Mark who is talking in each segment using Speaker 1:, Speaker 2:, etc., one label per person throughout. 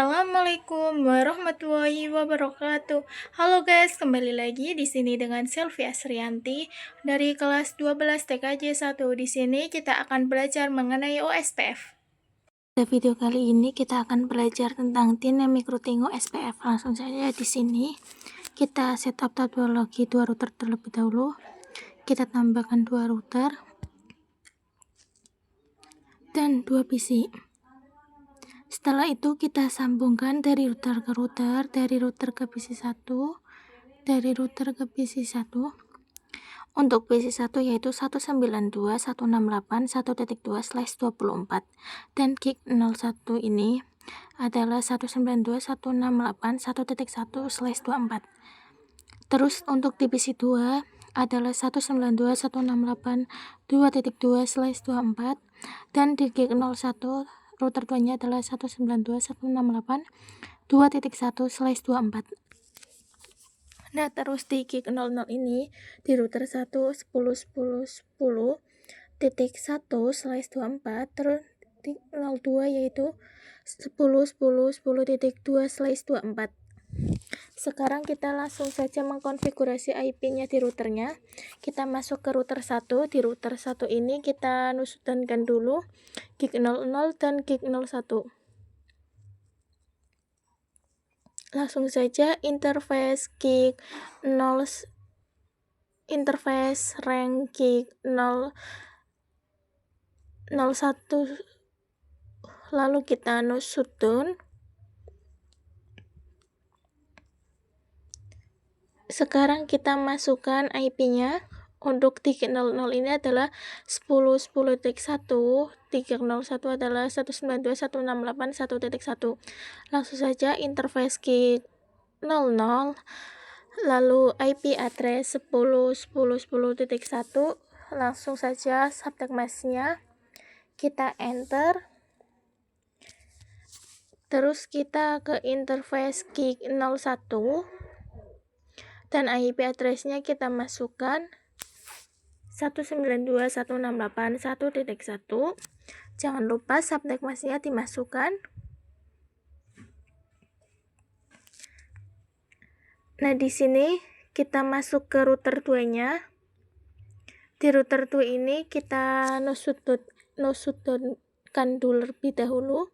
Speaker 1: Assalamualaikum warahmatullahi wabarakatuh. Halo guys, kembali lagi di sini dengan Sylvia Srianti dari kelas 12 TKJ 1. Di sini kita akan belajar mengenai OSPF. Pada video kali ini kita akan belajar tentang Dynamic Routing OSPF. Langsung saja di sini kita setup topologi 2 router terlebih dahulu. Kita tambahkan 2 router dan 2 PC. Setelah itu kita sambungkan dari router ke router, dari router ke PC 1, dari router ke PC 1. Untuk PC 1 yaitu 192.168.1.2/24 dan gig 01 ini adalah 192.168.1.1/24. Terus untuk di PC 2 adalah 192.168.2.2/24 dan di gig 01 router 2-nya adalah 192.168.2.1/24. Nah, terus di gig 00 ini di router 1 10.10.10.1/24, terus di 02 yaitu 10.10.10.2/24. Sekarang kita langsung saja mengkonfigurasi IP-nya di routernya. Kita masuk ke router 1. Di router 1 ini kita nusudkankan dulu gig 00 dan gig 01. Langsung saja interface gig 0, interface rank gig 001, lalu kita nusudkan. Sekarang kita masukkan IP-nya. Untuk di gig 00 ini adalah 10.10.1, di gig 01 adalah 192.168.1.1. Langsung saja interface gig 00, lalu IP address 10.10.10.1, langsung saja subject mask-nya kita enter. Terus kita ke interface gig 01 dan IP address-nya kita masukkan 192.168.1.1. Jangan lupa subject mask-nya dimasukkan. Nah, di sini kita masuk ke router 2-nya. Di router 2 ini kita nusudkan dulu lebih dahulu.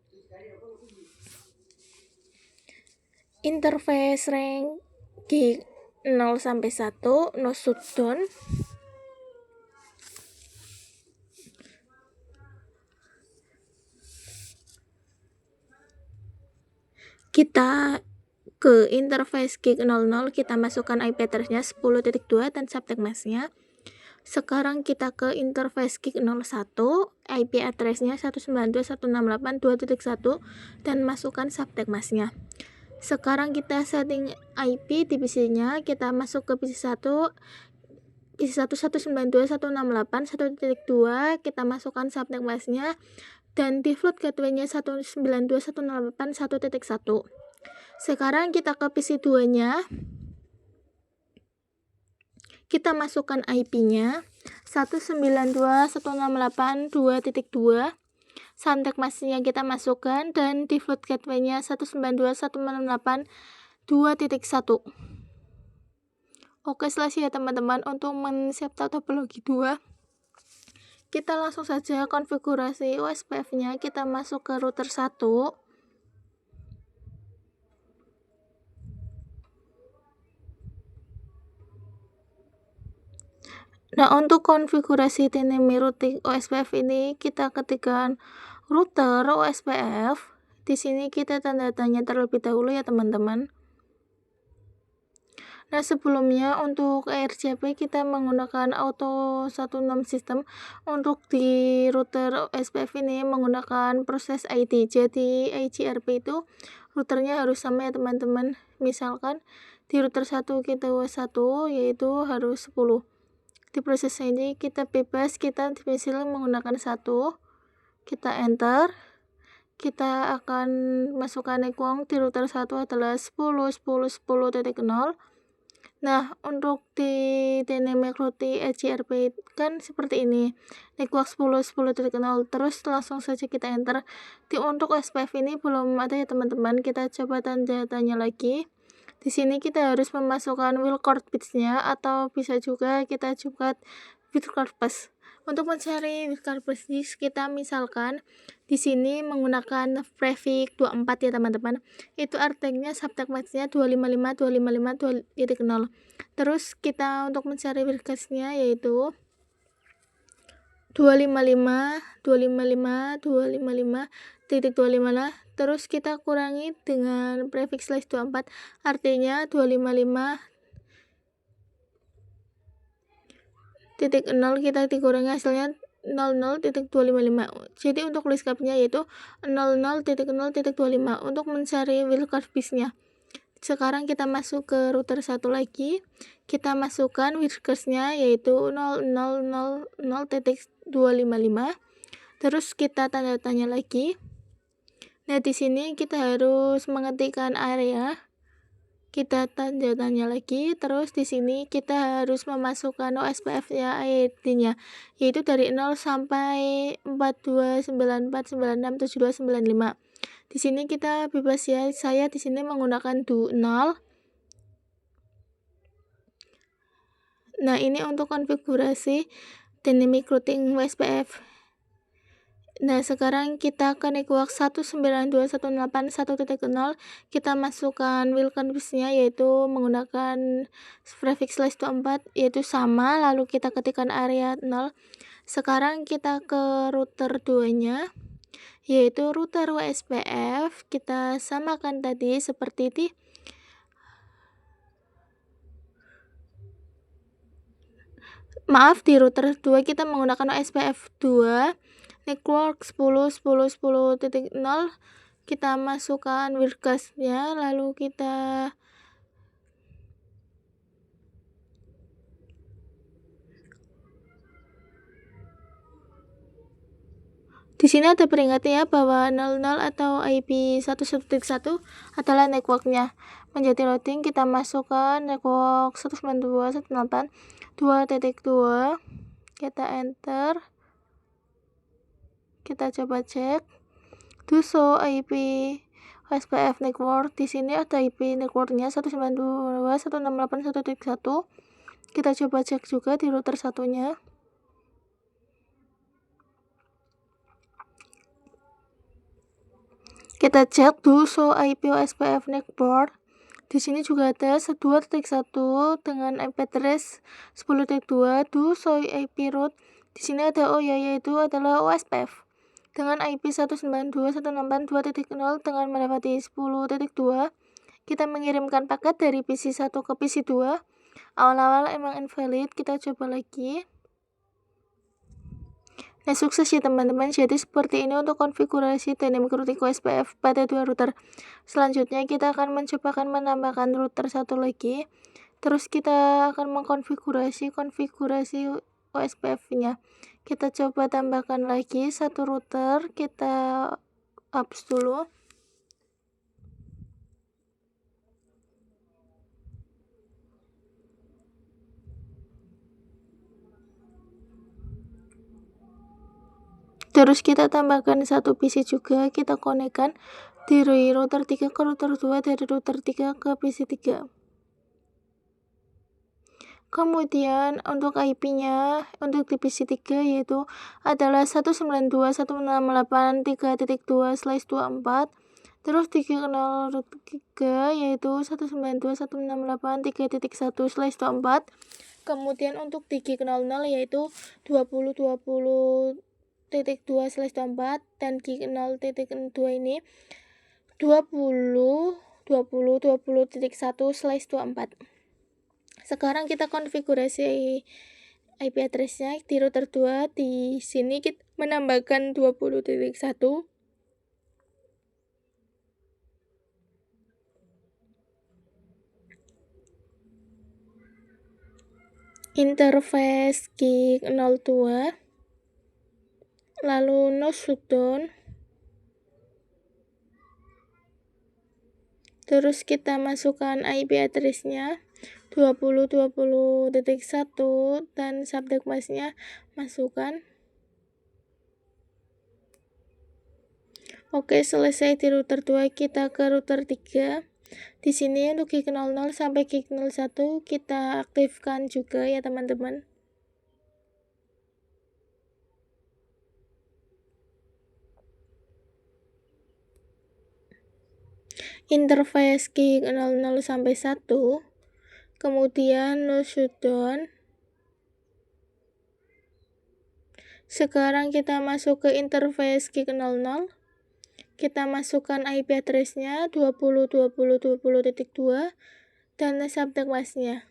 Speaker 1: Interface rank gig 0-1 nusudkan. Kita ke interface gig 00, kita masukkan IP address-nya 10.2 dan subject mask-nya. Sekarang kita ke interface gig 01, IP address-nya 192.168.2.1 dan masukkan subject mask-nya. Sekarang kita setting IP di PC-nya, kita masuk ke PC 1, PC 1 192.168.1.2, kita masukkan subject mask-nya dan default gateway-nya 192.168.1.1. Sekarang kita ke PC 2-nya. Kita masukkan IP-nya 192.168.2.2. Subject mask-nya kita masukkan dan default gateway-nya 192.168.2.1. Oke, selesai ya teman-teman untuk men-set topologi 2. Kita langsung saja konfigurasi OSPF-nya. Kita masuk ke router 1. Nah, untuk konfigurasi Dynamic Routing OSPF ini kita ketikkan router OSPF. Di sini kita tanda tanya terlebih dahulu ya teman-teman. Nah, sebelumnya untuk RGB kita menggunakan auto 16 system. Untuk di router OSPF ini menggunakan proses ID. Jadi IGRP itu routernya harus sama ya teman-teman. Misalkan di router 1 kita 1 yaitu harus 10. Di proses ini kita bebas, kita pilih menggunakan 1, kita enter. Kita akan masukkan equal di router 1 adalah 10.10.10.0 Nah, untuk di dynamic routing ECRP kan seperti ini, network 10.10.0, terus langsung saja kita enter. Untuk SPF ini belum ada ya teman-teman, kita coba tanda-tanya lagi. Di sini kita harus memasukkan wildcard bits-nya, atau bisa juga kita coba wildcard pass. Untuk mencari wildcard pass, kita misalkan di sini menggunakan prefix 24 ya teman-teman. Itu artinya subject match-nya 255.255.2.0. Terus kita untuk mencari wildcard-nya yaitu 255.255.255. Terus kita kurangi dengan prefix slash 24, artinya 255.0 kita dikurangi hasilnya 00.255. Jadi untuk list cupnya yaitu 00.0.25 untuk mencari wildcard bits-nya. Sekarang kita masuk ke router satu lagi, kita masukkan wildcard-nya yaitu 0000.255. Terus kita tanda tanya lagi. Nah, di sini kita harus mengetikkan area. Kita tanda tanya lagi, terus di sini kita harus memasukkan OSPF-nya, ID-nya, yaitu dari 0 sampai 4294967295. Di sini kita bebas ya, saya di sini menggunakan 0. Nah, ini untuk konfigurasi dynamic routing OSPF. Nah, sekarang kita ke network 192.168.1.0, kita masukkan wildcard bits-nya yaitu menggunakan prefix slash 24 yaitu sama, lalu kita ketikkan area 0. Sekarang kita ke router 2-nya yaitu router WSPF, kita samakan tadi seperti di router 2 kita menggunakan OSPF 2 network 10.10.10.0, kita masukkan wildcard-nya, lalu kita di sini ada peringatnya bahwa 00 atau IP 11.1 adalah networknya. Menjadi routing kita masukkan network 192.168.2.2, kita enter. Kita coba cek. To show IP OSPF network, di sini ada IP networknya 192.168.1.1. Kita coba cek juga di router satunya. Kita cek to show IP OSPF network. Di sini juga ada 2.1 dengan IP address 10.2 to show IP route. Di sini ada yaitu adalah OSPF dengan IP 192.168.2.0 dengan melewati 10.2. Kita mengirimkan paket dari PC 1 ke PC 2. Awal-awal emang invalid, kita coba lagi. Nah, sukses ya teman-teman. Jadi seperti ini untuk konfigurasi dynamic routing OSPF pada dua router. Selanjutnya kita akan mencobakan menambahkan router satu lagi. Terus kita akan mengkonfigurasi OSPF-nya. Kita coba tambahkan lagi satu router, kita hapus dulu. Terus kita tambahkan satu PC juga, kita konekkan dari router 3 ke router 2, dari router 3 ke PC 3. Kemudian untuk IP-nya untuk di PC 3 yaitu adalah 192.168.3.2/24. Terus di kernel root 3 yaitu 192.168.3.1/24. Kemudian untuk di kernel 0 yaitu 20.20.2/24 dan di 0.2 ini 20.20.1/24. Sekarang kita konfigurasi IP address-nya di router 2. Di sini kita menambahkan 20.1. Interface gig 02. Lalu no shutdown. Terus kita masukkan IP address-nya 20.20.1 dan subnetworknya masukkan. Oke, selesai di router 2, kita ke router 3. Di sini untuk gig 00 sampai gig 01 kita aktifkan juga ya teman-teman. Interface gig 00 sampai 1, kemudian no shutdown. Sekarang kita masuk ke interface gig 00. Kita masukkan IP address-nya 20.20.20.2 dan subnetwork-nya.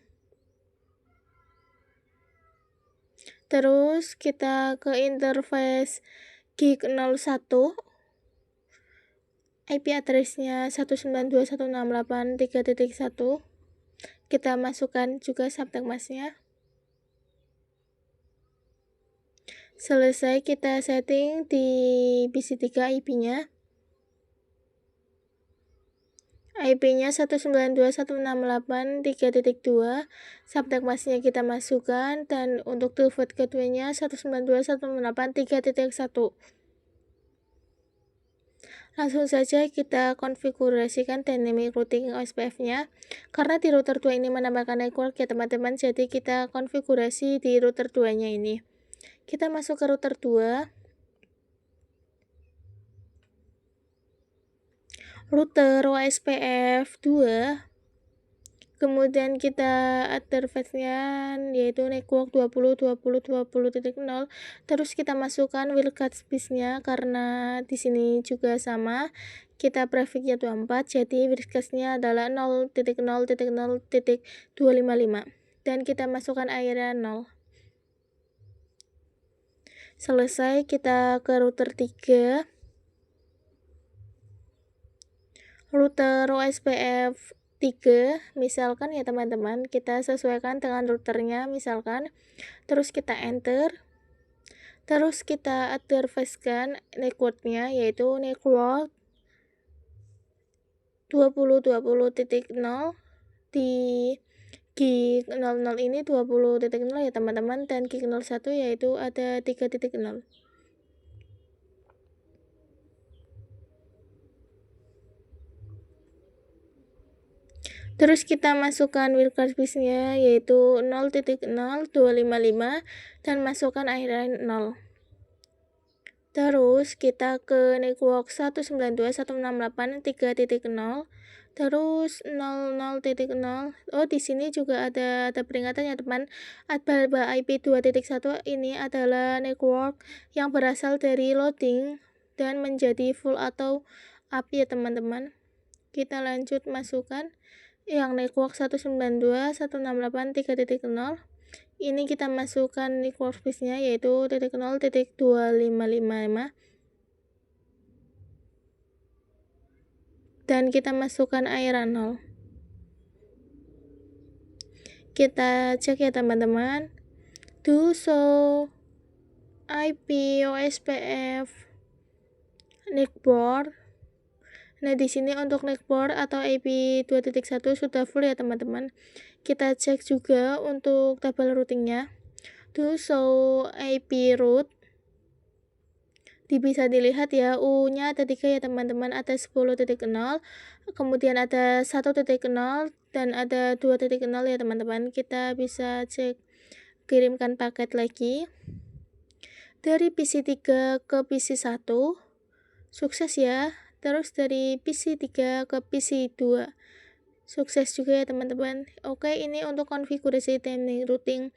Speaker 1: Terus kita ke interface gig 01. IP address-nya 192.168.3.1. Kita masukkan juga subnetwork-nya. Selesai, kita setting di PC3 IP-nya. IP-nya 192.168.3.2, subnetwork-nya kita masukkan, dan untuk default gateway-nya 192.168.3.1. Langsung saja kita konfigurasikan dynamic routing OSPF-nya. Karena di router 2 ini menambahkan network ya teman-teman, jadi kita konfigurasi di router 2-nya ini. Kita masuk ke router 2. Router OSPF 2, kemudian kita interface-nya yaitu network 20.20.20.0, terus kita masukkan wildcard space-nya karena di sini juga sama, kita prefix-nya 24, jadi wildcard-nya adalah 0.0.0.255 dan kita masukkan area 0. Selesai, kita ke router 3. Router OSPF 3, misalkan ya teman-teman, kita sesuaikan dengan routernya misalkan, terus kita enter, terus kita interface-kan network-nya yaitu network 20.20.0 di gig 00 ini 20.0 ya teman-teman, dan gig 01 yaitu ada 3.0. Terus kita masukkan wildcard space-nya yaitu 0.0255 dan masukkan area 0. Terus kita ke network 192.168.3.0, terus 00.0. Oh, di sini juga ada peringatan ya teman. Aba IP 2.1 ini adalah network yang berasal dari loading dan menjadi full atau up ya teman-teman. Kita lanjut masukkan yang network 192.168.3.0. Ini kita masukkan network space-nya yaitu 0.2555 dan kita masukkan area 0. Kita cek ya teman-teman. Do show IP OSPF network. Nah, di sini untuk network atau IP 2.1 sudah full ya teman-teman. Kita cek juga untuk tabel routingnya. To show IP route. Bisa dilihat ya, U-nya ada 3 ya teman-teman, ada 10.0, kemudian ada 1.0 dan ada 2.0 ya teman-teman. Kita bisa cek kirimkan paket lagi dari PC3 ke PC1. Sukses ya. Terus dari PC3 ke PC2, sukses juga ya teman-teman. Oke, ini untuk konfigurasi dynamic routing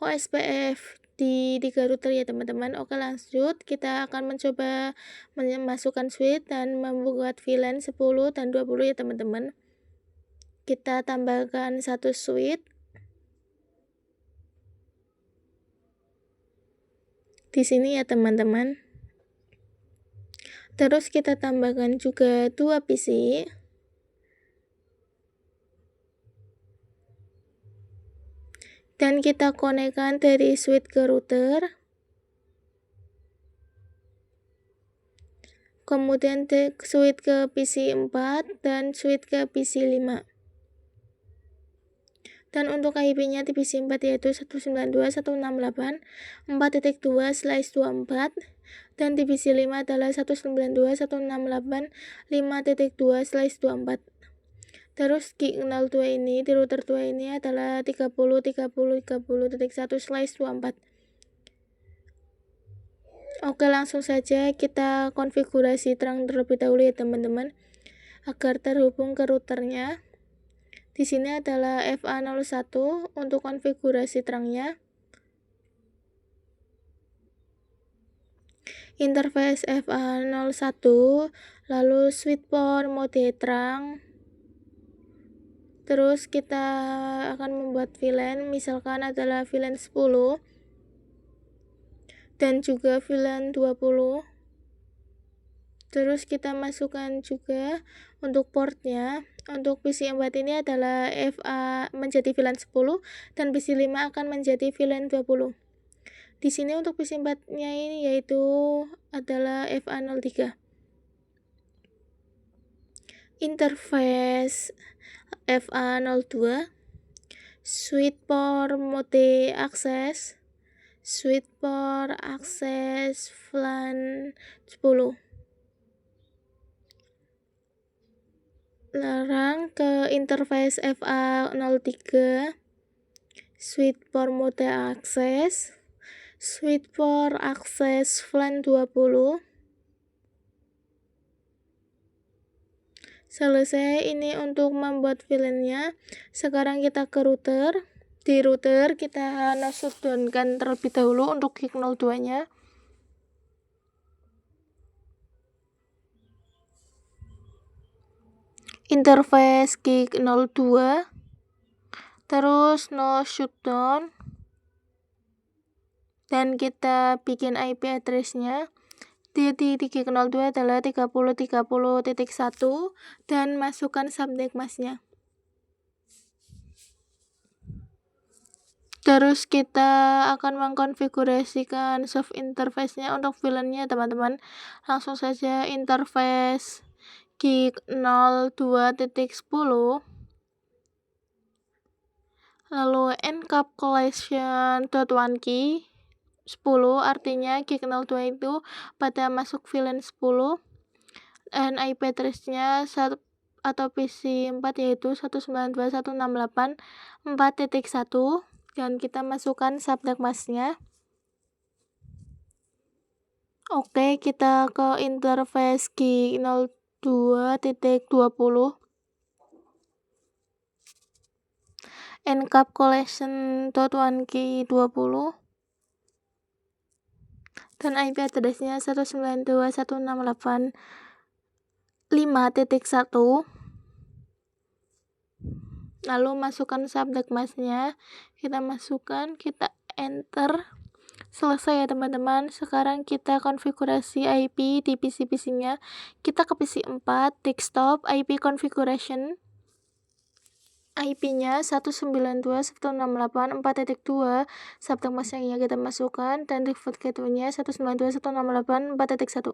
Speaker 1: OSPF di 3 router ya teman-teman. Oke, lanjut kita akan mencoba memasukkan switch dan membuat VLAN 10 dan 20 ya teman-teman. Kita tambahkan satu switch di sini ya teman-teman. Terus kita tambahkan juga 2 PC. Dan kita konekkan dari switch ke router. Kemudian switch ke PC 4 dan switch ke PC 5. Dan untuk IP-nya divisi 4 yaitu 192.168.4.2/24 dan divisi 5 adalah 192.168.5.2/24. Terus gig 02 ini di router 2 ini adalah 30.30.30.1/24. Oke, langsung saja kita konfigurasi terang terlebih dahulu ya teman-teman, agar terhubung ke routernya. Di sini adalah FA01 untuk konfigurasi terangnya. Interface FA01, lalu switch port mode terang. Terus kita akan membuat VLAN, misalkan adalah VLAN 10 dan juga VLAN 20. Terus kita masukkan juga untuk portnya. Untuk PC 4 ini adalah FA menjadi VLAN 10 dan PC 5 akan menjadi VLAN 20. Di sini untuk PC 4-nya ini yaitu adalah FA03. Interface FA02, switch port mode akses, switch port akses VLAN 10. Larang ke interface FA03, switch port mode akses, switch port akses VLAN 20. Selesai ini untuk membuat VLAN-nya. Sekarang kita ke router. Di router kita shutdown-kan terlebih dahulu untuk gig 02-nya. Interface gig 02, terus no shutdown, dan kita bikin IP address-nya. Di gig 02 adalah 30.30.1 dan masukkan subnet mask-nya. Terus kita akan mengkonfigurasikan soft interface-nya untuk VLAN-nya teman-teman. Langsung saja interface gig 02.10, lalu encapsulation.1key 10, artinya gig 02 itu pada masuk VLAN 10, dan IP address-nya atau PC 4 yaitu 192.168.4.1, dan kita masukkan subnet mask-nya. Oke, kita ke interface gig 02.20, encapsulation.1key 20, dan IP address-nya 192.168.5.1. Lalu masukkan subnet mask-nya, kita masukkan, kita enter. Selesai ya teman-teman. Sekarang kita konfigurasi IP di PC-nya. Kita ke PC 4, desktop, IP configuration. IP-nya 192.168.4.2, subnet mask-nya kita masukkan, dan default gateway-nya 192.168.4.1.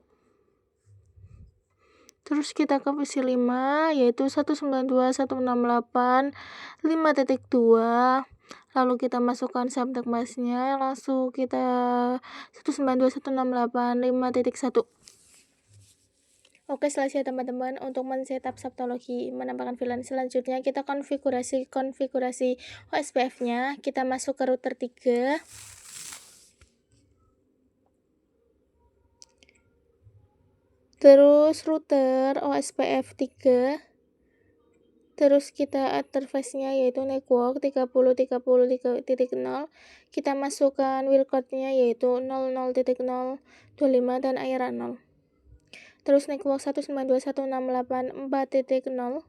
Speaker 1: Terus kita ke PC 5 yaitu 192.168.5.2, lalu kita masukkan subnet mask-nya, langsung kita 192.168.5.1. Oke, selesai teman-teman untuk men-setup Saptology menambahkan VLAN. Selanjutnya kita konfigurasi OSPF-nya. Kita masuk ke router 3. Terus router OSPF 3. Terus kita interface-nya yaitu network 30.30.0. Kita masukkan wildcard-nya yaitu 00.025 dan ARA 0. Terus network 192.168.4.0.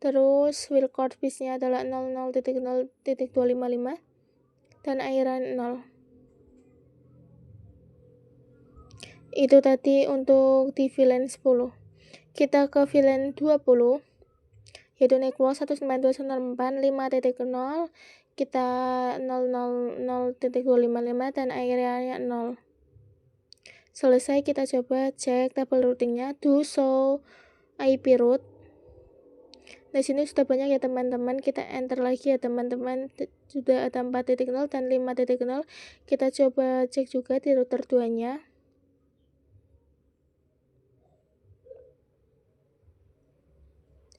Speaker 1: Terus wildcard bus-nya adalah 00.0.255 dan ARA 0. Itu tadi untuk di VLAN 10. Kita ke VLAN 20 yaitu network 192.168.5.0, kita 000.255 dan area-nya 0. Selesai, kita coba cek table routing-nya, do show IP route. Di sini sudah banyak ya teman-teman, kita enter lagi ya teman-teman. Sudah ada 4.0 dan 5.0. Kita coba cek juga di router 2-nya.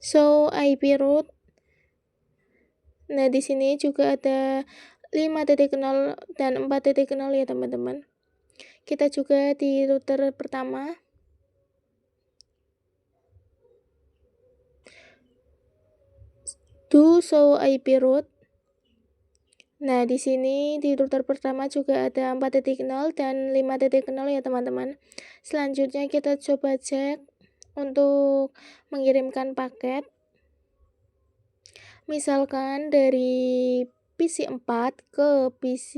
Speaker 1: So IP route. Nah, di sini juga ada 5.0 dan 4.0 ya teman-teman. Kita juga di router pertama. Do show IP route. Nah, di sini di router pertama juga ada 4.0 dan 5.0 ya teman-teman. Selanjutnya kita coba cek untuk mengirimkan paket. Misalkan dari PC 4 ke PC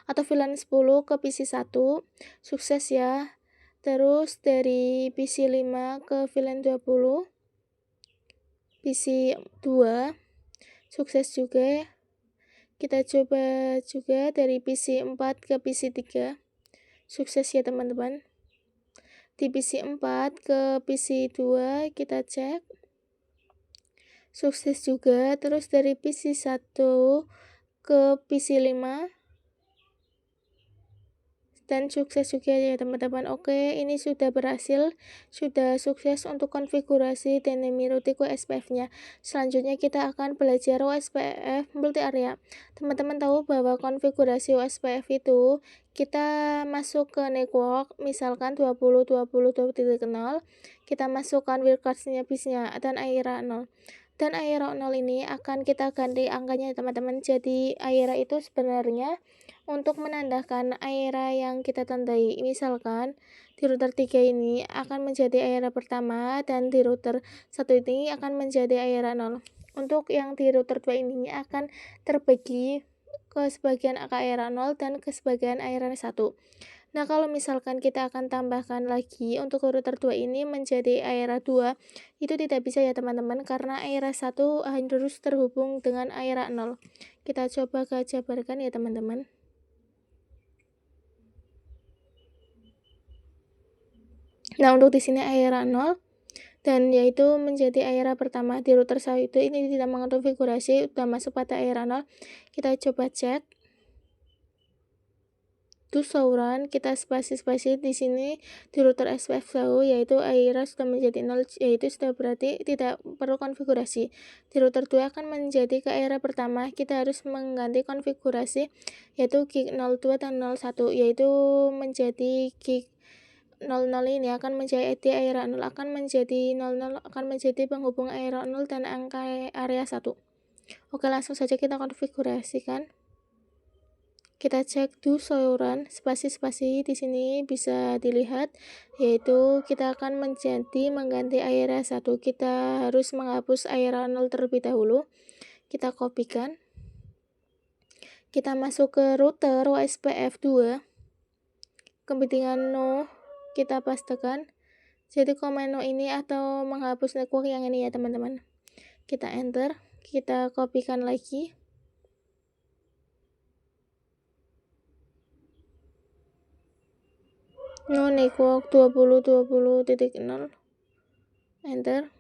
Speaker 1: atau VLAN 10 ke PC 1, sukses ya. Terus dari PC 5 ke VLAN 20, PC 2, sukses juga ya. Kita coba juga dari PC 4 ke PC 3, sukses ya teman-teman. Di PC 4 ke PC 2 kita cek, sukses juga. Terus dari PC 1 ke PC 5 dan sukses juga ya teman-teman. Oke, ini sudah berhasil, sudah sukses untuk konfigurasi Dynamic Routing OSPF-nya. Selanjutnya kita akan belajar OSPF multi area. Teman-teman tahu bahwa konfigurasi OSPF itu kita masuk ke network, misalkan 20.20.20.0, kita masukkan wildcard-nya bisnya dan AIRA 0. Dan AIRA 0 ini akan kita ganti angkanya teman-teman. Jadi AIRA itu sebenarnya untuk menandakan AIRA yang kita tandai. Misalkan di router 3 ini akan menjadi AIRA pertama dan di router 1 ini akan menjadi AIRA 0. Untuk yang di router 2 ini akan terbagi ke sebagian AIRA 0 dan ke sebagian AIRA 1. Nah, kalau misalkan kita akan tambahkan lagi untuk router 2 ini menjadi AIRA 2, itu tidak bisa ya teman-teman, karena AIRA 1 harus terhubung dengan AIRA 0. Kita coba jabarkan ya teman-teman. Nah, untuk di sini AIRA 0 dan yaitu menjadi AIRA pertama di router 1 itu ini tidak mengkonfigurasi, sudah masuk pada AIRA 0. Kita coba cek. Itu sauran, kita spasi-spasi di sini di router SPF tahu yaitu AIRA sudah menjadi 0, yaitu sudah berarti tidak perlu konfigurasi. Di router 2 akan menjadi ke AIRA pertama, kita harus mengganti konfigurasi yaitu gig 02 dan 01, yaitu menjadi gig 00 ini akan menjadi AIRA 0, akan menjadi 00 akan menjadi penghubung AIRA 0 dan angka area 1. Oke, langsung saja kita konfigurasikan. Kita cek do sauran, spasi-spasi di sini bisa dilihat, yaitu kita akan mengganti AIRA 1. Kita harus menghapus AIRA 0 terlebih dahulu. Kita kopikan. Kita masuk ke router OSPF 2. Kepentingan no kita pastekan. Jadi komen no ini atau menghapus network yang ini ya teman-teman. Kita enter, kita kopikan lagi. No network 20.20.0, enter.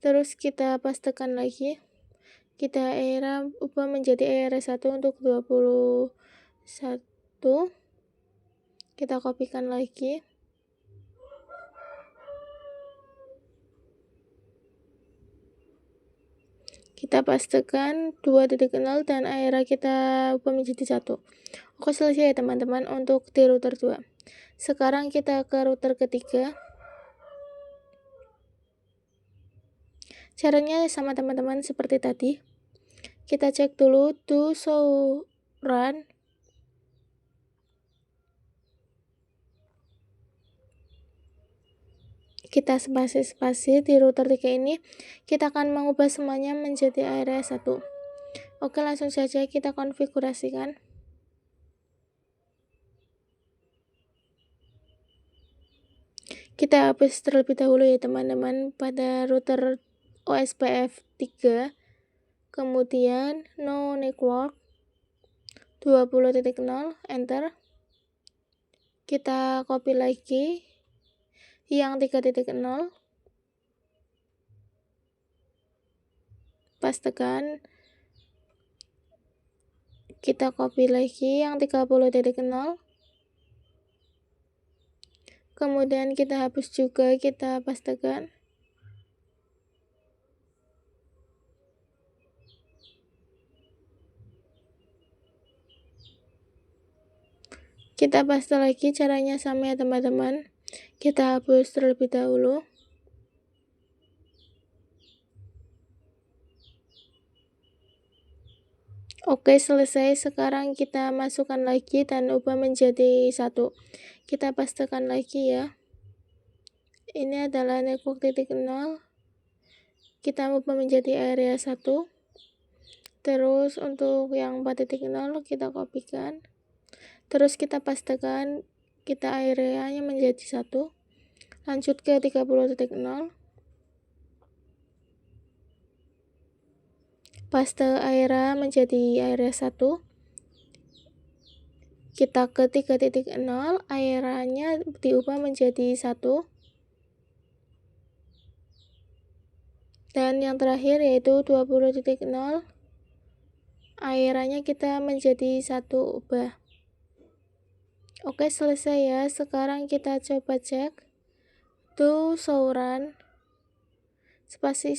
Speaker 1: Terus kita pastekan lagi. Kita AIRA ubah menjadi AIRA 1 untuk 21. Kita kopikan lagi. Kita pastekan 2.0 dan AIRA kita ubah menjadi 1. Oke, selesai ya teman-teman untuk di router 2. Sekarang kita ke router ketiga. Caranya sama teman-teman seperti tadi. Kita cek dulu do show run. Kita spasi-spasi di router 3 ini, kita akan mengubah semuanya menjadi area 1. Oke, langsung saja kita konfigurasikan. Kita hapus terlebih dahulu ya teman-teman pada router OSPF 3. Kemudian no network 20.0, enter. Kita copy lagi yang 3.0. pastekan, kita copy lagi yang 30.0, kemudian kita hapus juga, kita pastekan. Kita paste lagi, caranya sama ya teman-teman. Kita hapus terlebih dahulu. Oke, selesai. Sekarang kita masukkan lagi dan ubah menjadi 1. Kita pastekan lagi ya. Ini adalah network 0. Kita ubah menjadi area 1. Terus untuk yang 4.0 kita kopikan. Terus kita pastekan, kita areanya menjadi 1. Lanjut ke 30.0. Paste area menjadi area 1. Kita ke 3.0, areanya diubah menjadi 1. Dan yang terakhir yaitu 20.0, areanya kita menjadi 1 ubah. Oke, selesai ya. Sekarang kita coba cek. Tuh, sauran. Spasi.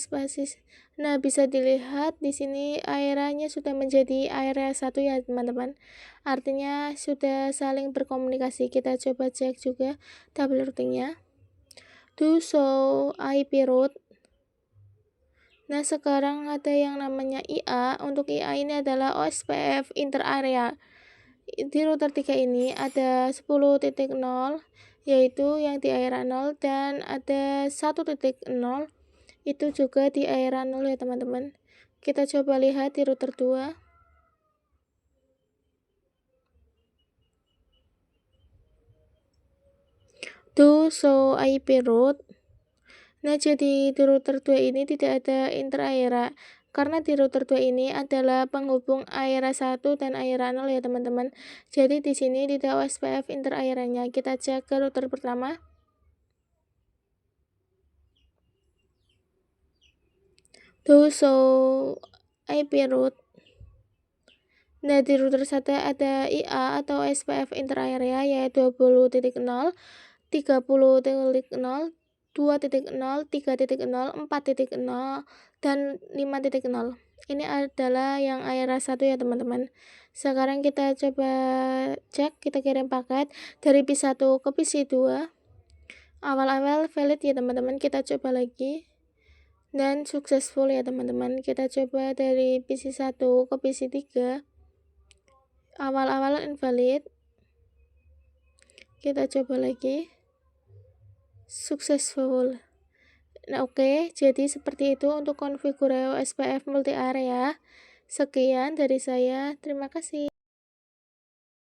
Speaker 1: Nah, bisa dilihat di sini areanya sudah menjadi area 1 ya, teman-teman. Artinya sudah saling berkomunikasi. Kita coba cek juga tabel routingnya. To show IP route. Nah, sekarang ada yang namanya IA. Untuk IA ini adalah OSPF inter area. Di router 3 ini ada 10.0, yaitu yang di area 0, dan ada 1.0 itu juga di area 0 ya teman-teman. Kita coba lihat di router 2. To show IP route. Nah, jadi di router 2 ini tidak ada inter area. Karena di router 2 ini adalah penghubung area 1 dan area 0 ya teman-teman. Jadi di sini tidak OSPF inter area-nya. Kita cek ke router pertama. To show IP route. Nah, di router 1 ada IA atau SPF inter area yaitu 20.0, 30.0, 2.0, 3.0, 4.0, dan 5.0. Ini adalah yang area 1 ya teman-teman. Sekarang kita coba cek, kita kirim paket dari PC1 ke PC2. Awal-awal valid ya teman-teman, kita coba lagi. Dan successful ya teman-teman. Kita coba dari PC1 ke PC3. Awal-awal invalid. Kita coba lagi. Successful. Nah, oke, jadi seperti itu untuk konfigurasi OSPF multi area. Sekian dari saya, terima kasih.